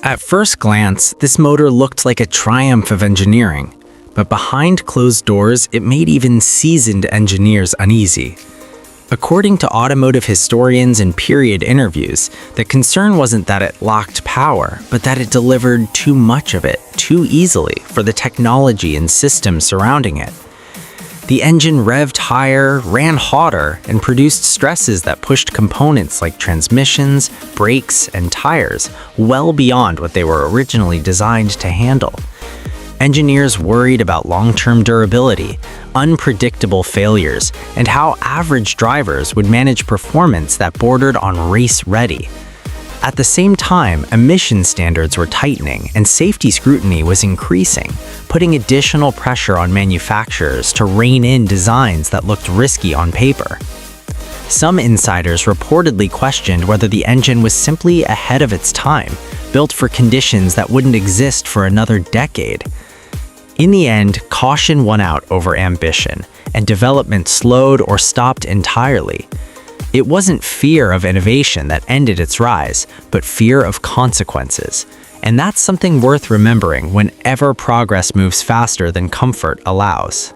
At first glance, this motor looked like a triumph of engineering, but behind closed doors, it made even seasoned engineers uneasy. According to automotive historians and period interviews, the concern wasn't that it lacked power, but that it delivered too much of it, too easily, for the technology and systems surrounding it. The engine revved higher, ran hotter, and produced stresses that pushed components like transmissions, brakes, and tires well beyond what they were originally designed to handle. Engineers worried about long-term durability, unpredictable failures, and how average drivers would manage performance that bordered on race-ready. At the same time, emission standards were tightening and safety scrutiny was increasing, putting additional pressure on manufacturers to rein in designs that looked risky on paper. Some insiders reportedly questioned whether the engine was simply ahead of its time, built for conditions that wouldn't exist for another decade. In the end, caution won out over ambition, and development slowed or stopped entirely. It wasn't fear of innovation that ended its rise, but fear of consequences. And that's something worth remembering whenever progress moves faster than comfort allows.